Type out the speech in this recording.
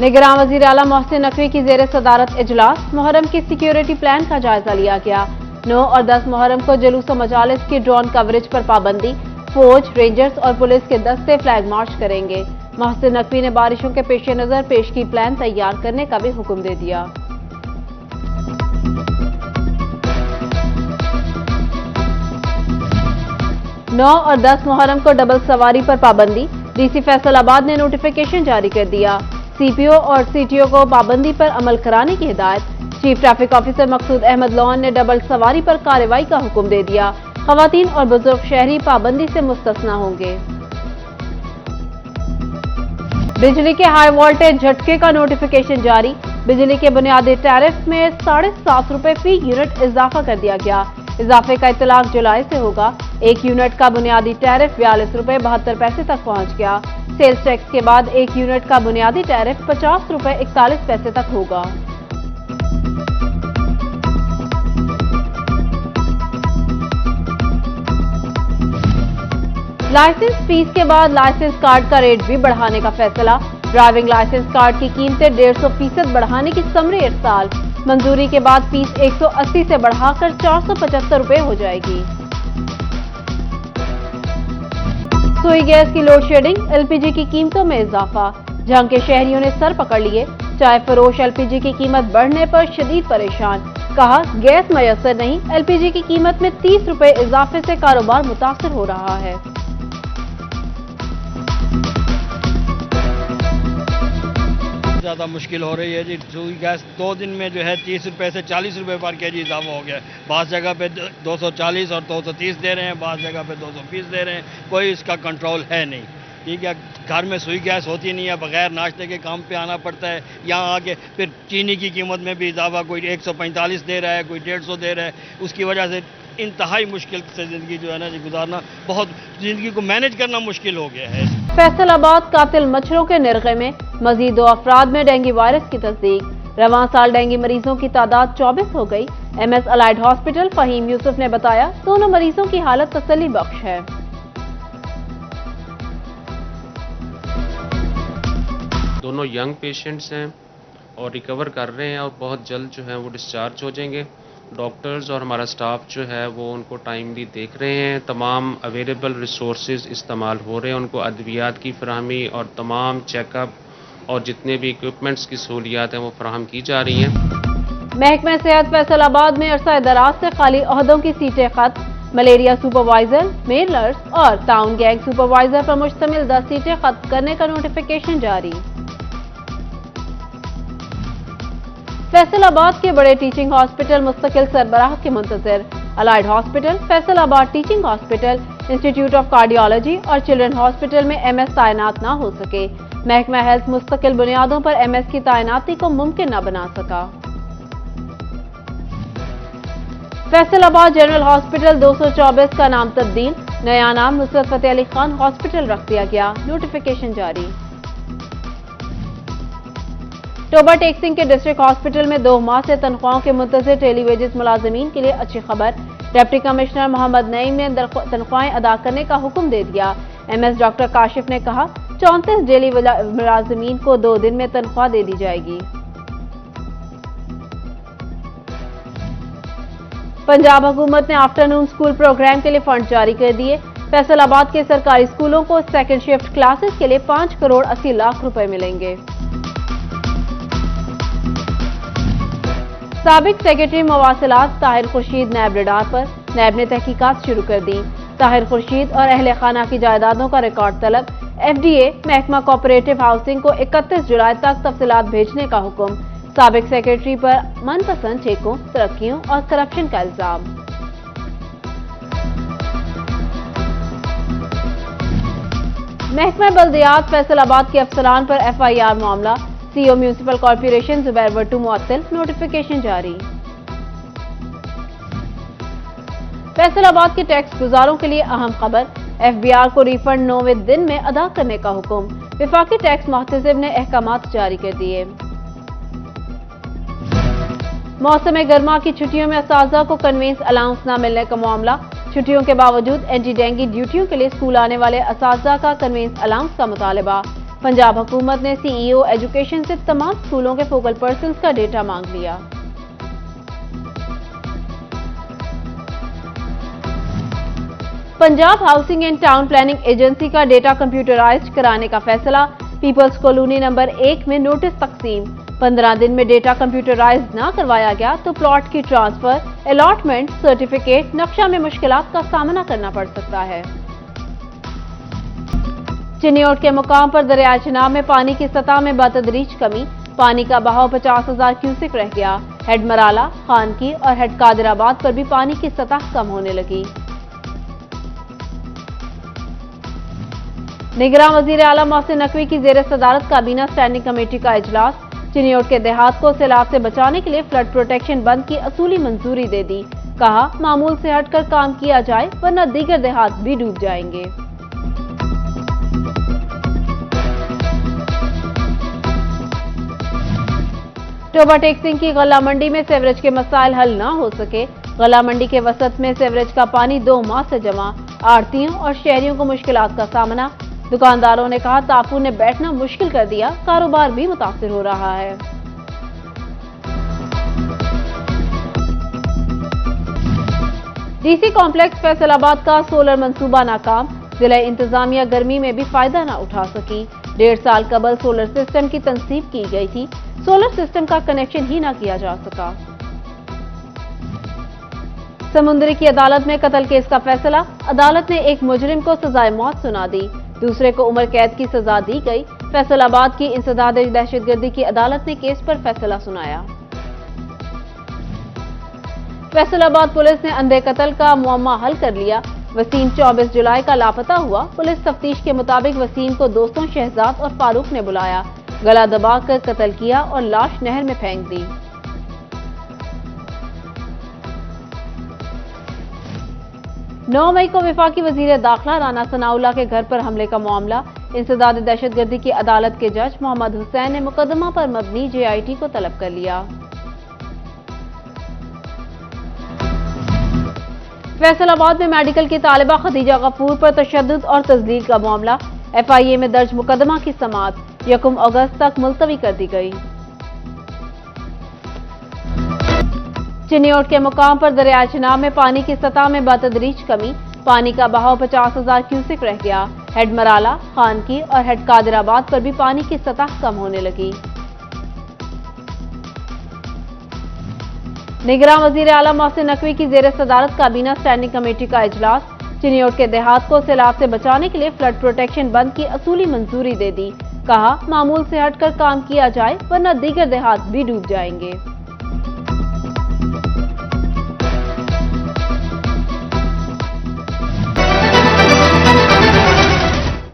निगरान वज़ीर आला मोहसिन नकवी की ज़ेर सदारत इजलास मुहर्रम की सिक्योरिटी प्लान का जायजा लिया गया। 9 और 10 मुहर्रम को जुलूस व मजालिस की ड्रोन कवरेज पर पाबंदी, फौज, रेंजर्स और पुलिस के दस्ते फ्लैग मार्च करेंगे। मोहसिन नकवी ने बारिशों के पेश नजर पेश की प्लान तैयार करने का भी हुक्म दे दिया। नौ और 10 मुहर्रम को डबल सवारी पर पाबंदी, डीसी फैसलाबाद ने नोटिफिकेशन जारी कर दिया। सीपीओ और सीटीओ को पाबंदी पर अमल कराने की हिदायत। चीफ ट्रैफिक ऑफिसर मकसूद अहमद लोन ने डबल सवारी पर कार्रवाई का हुक्म दे दिया। खवातीन और बुजुर्ग शहरी पाबंदी से मुस्तस्ना होंगे। बिजली के हाई वोल्टेज झटके का नोटिफिकेशन जारी। बिजली के बुनियादी टैरिफ में 7.5 रुपए फी यूनिट इजाफा कर दिया गया। इजाफे का इतलाक जुलाई से होगा। 1 यूनिट का बुनियादी टैरिफ 42 रुपए 72 पैसे तक पहुंच गया। सेल्स टैक्स के बाद 1 यूनिट का बुनियादी टैरिफ 50 रुपए 41 पैसे तक होगा। लाइसेंस फीस के बाद लाइसेंस कार्ड का रेट भी बढ़ाने का फैसला। ड्राइविंग लाइसेंस कार्ड की कीमतें 150% बढ़ाने की समरी इरसाल। मंजूरी के बाद फीस 180 से बढ़ाकर 475 रुपए हो जाएगी। सुई गैस की लोड शेडिंग, एलपीजी की कीमतों में इजाफा। जहां के शहरियों ने सर पकड़ लिए। चाय फरोश एलपीजी की कीमत बढ़ने पर शदीद परेशान। कहा गैस मयसर नहीं, एलपीजी की कीमत में 30 रुपए इजाफे से कारोबार मुतासर हो रहा है। ज़्यादा मुश्किल हो रही है जी। सुई गैस 2 दिन में जो है 30 रुपए से 40 रुपए पर केजी इजाफा हो गया है। बाज़ जगह पे 240 और 230 दे रहे हैं, बाज़ जगह पे 220 दे रहे हैं। कोई इसका कंट्रोल है नहीं। ठीक है, घर में सुई गैस होती नहीं है, बगैर नाश्ते के काम पे आना पड़ता है। यहाँ आके फिर चीनी की कीमत में भी इजाफा, कोई 145 दे रहा है, कोई 150 दे रहा है। उसकी वजह से इंतहाई मुश्किल से ज़िंदगी जो है ना जी गुजारना, बहुत ज़िंदगी को मैनेज करना मुश्किल हो गया है। फैसलाबाद कातिल मच्छरों के निर्गे में मजीद 2 अफराद में डेंगू वायरस की तस्दीक। रवां साल डेंगू मरीजों की तादाद 24 हो गई। MS allied hospital Fahim Yusuf ने बताया दोनों मरीजों की हालत तसल्ली बख्श है। दोनों यंग पेशेंट्स हैं और रिकवर कर रहे हैं और बहुत जल्द जो है वो डिस्चार्ज हो जाएंगे। डॉक्टर्स और हमारा स्टाफ जो है वो उनको टाइमली देख रहे हैं। तमाम अवेलेबल रिसोर्सेज इस्तेमाल हो रहे हैं। उनको अद्वियात की फराहमी और तमाम चेकअप और जितने भी इक्विपमेंट्स की सहूलियात हैं वो फराहम की जा रही हैं। महकमा सेहत फैसलाबाद में अरसा दराज से खाली ओहदों की सीटें खत्म। मलेरिया सुपरवाइजर, मेल नर्स और टाउन गैंग सुपरवाइजर पर मुश्तमिल 10 सीटें खत्म करने का नोटिफिकेशन जारी। फैसलाबाद के बड़े टीचिंग हॉस्पिटल मुस्तकिल सरबराह के मुंतजर। Allied hospital, Faisalabad teaching hospital, institute of cardiology और चिल्ड्रन हॉस्पिटल में MS तैनात न हो सके। महकमा हेल्थ मुस्तकिल बुनियादों पर MS की तैनाती को मुमकिन न बना सका। फैसलाबाद जनरल हॉस्पिटल 224 का नाम तब्दील। नया नाम नुसरत फतेह अली खान हॉस्पिटल रख दिया गया। नोटिफिकेशन जारी। टोबा टेक्सिंग के डिस्ट्रिक्ट हॉस्पिटल में 2 माह से तनख्वाहों के मुंतज़िर टेलीवेजेस मुलाजमीन के लिए अच्छी खबर। डिप्टी कमिश्नर मोहम्मद नईम ने तनख्वाहें अदा करने का हुक्म दे दिया। MS डॉक्टर काशिफ ने कहा 34 डेली मुलाजमीन को 2 दिन में तनख्वाह दे दी जाएगी। पंजाब हुकूमत ने आफ्टरनून स्कूल प्रोग्राम के लिए फंड जारी कर दिए। फैसलाबाद के सरकारी स्कूलों को सेकंड शिफ्ट क्लासेस के लिए 5 करोड़ 80 लाख रुपए मिलेंगे। साबिक सेक्रेटरी मवासिलात ताहिर खुर्शीद नैब रडार पर। नैब ने तहकीकात शुरू कर दी। ताहिर खुर्शीद और अहले खाना की जायदादों का रिकॉर्ड तलब। FDA महकमा कोऑपरेटिव हाउसिंग को 31 जुलाई तक तफसीलात भेजने का हुक्म। साबिक सेक्रेटरी पर मनपसंद ठेकों, तरक्कियों और करप्शन का इल्जाम। महकमा बल्दियात फैसलाबाद के अफसरान पर FIR मामला। CO municipal corporation Zubair Bhattu मुअत्तल। नोटिफिकेशन जारी। फैसलाबाद के टैक्स गुजारों के लिए अहम खबर। FBR को रिफंड 9वें दिन में अदा करने का हुक्म। विफाकी टैक्स मुहतसिब ने अहकामात जारी कर दिए। मौसम गर्मा की छुट्टियों में असातिज़ा को कन्वेंस अलाउंस न मिलने का मामला। छुट्टियों के बावजूद एंटी डेंगू ड्यूटियों के लिए स्कूल आने वाले असातिज़ा का कन्वेंस अलाउंस का मुतालबा। पंजाब हुकूमत ने सीईओ एजुकेशन से तमाम स्कूलों के फोकल पर्सन्स का डेटा मांग लिया। Punjab housing and town planning agency का डेटा कंप्यूटराइज्ड कराने का फैसला। पीपल्स कॉलोनी नंबर 1 में नोटिस तकसीम। 15 दिन में डेटा कंप्यूटराइज न करवाया गया तो प्लॉट की ट्रांसफर, अलॉटमेंट, सर्टिफिकेट, नक्शा में मुश्किलात का सामना करना पड़ सकता है। चिन्योट के मुकाम पर दरिया चिनाब में पानी की सतह में बतदरीज कमी। पानी का बहाव 50,000 क्यूसेक रह गया। हेड मराला, खानकी और हेड कादिराबाद पर भी पानी की सतह कम होने लगी। निगरां वजीर आला मोहसिन नकवी की जेर सदारत काबीना स्टैंडिंग कमेटी का इजलास। चिन्योट के देहात को सैलाब से बचाने के लिए फ्लड प्रोटेक्शन बंद की असूली मंजूरी दे दी। कहा, मामूल से हटकर काम किया जाए वरना दीगर देहात भी डूब जाएंगे। टोबा टेक सिंह की गला मंडी में सीवरेज के मसाइल हल न हो सके। गला मंडी के वसत में सीवरेज का पानी 2 माह से जमा। आड़तियों और शहरियों को मुश्किलात का सामना। दुकानदारों ने कहा, तापुर ने बैठना मुश्किल कर दिया, कारोबार भी मुतासिर हो रहा है। डीसी कॉम्प्लेक्स फैसलाबाद का सोलर मंसूबा नाकाम। जिला इंतजामिया गर्मी में भी फायदा न उठा सकी। 1.5 साल कबल सोलर सिस्टम की तनसीब की गई थी, सोलर सिस्टम का कनेक्शन ही न किया जा सका। समुंदरी की अदालत में कत्ल केस का फैसला। अदालत ने एक मुजरिम को सजाए मौत सुना दी, दूसरे को उम्र कैद की सजा दी गई। फैसलाबाद की इंसदाद दहशतगर्दी की अदालत ने केस पर फैसला सुनाया। फैसलाबाद पुलिस ने अंधे कत्ल का मुअम्मा हल कर लिया। वसीम 24 जुलाई का लापता हुआ। पुलिस तफ्तीश के मुताबिक वसीम को दोस्तों शहजाद और फारूक ने बुलाया, गला दबाकर कत्ल किया और लाश नहर में फेंक दी। नौ मई को वफाकी वजीर दाखिला राना सनाउल्लाह के घर पर हमले का मामला। इंसदाद दहशतगर्दी की अदालत के जज मोहम्मद हुसैन ने मुकदमा पर मबनी JIT को तलब कर लिया। फैसलाबाद में मेडिकल की तालिबा खदीजा गफूर पर तशद्दुद और तजलील का मामला। FIA में दर्ज मुकदमा की समाअत 1 अगस्त तक मुलतवी कर दी गई। चिन्योट के मुकाम पर दरिया चिनाब में पानी की सतह में बतदरीज कमी। पानी का बहाव 50,000 क्यूसेक रह गया। हेड मराला, खानकी और हेड कादिराबाद पर भी पानी की सतह कम होने लगी। निगरां वजीर आला मोहसिन नकवी की जेर सदारत काबीना स्टैंडिंग कमेटी का इजलास। चिन्योट के देहात को सैलाब से बचाने के लिए फ्लड प्रोटेक्शन बंद की असूली मंजूरी दे दी। कहा, मामूल से हटकर काम किया जाए वरना दीगर देहात भी डूब जाएंगे।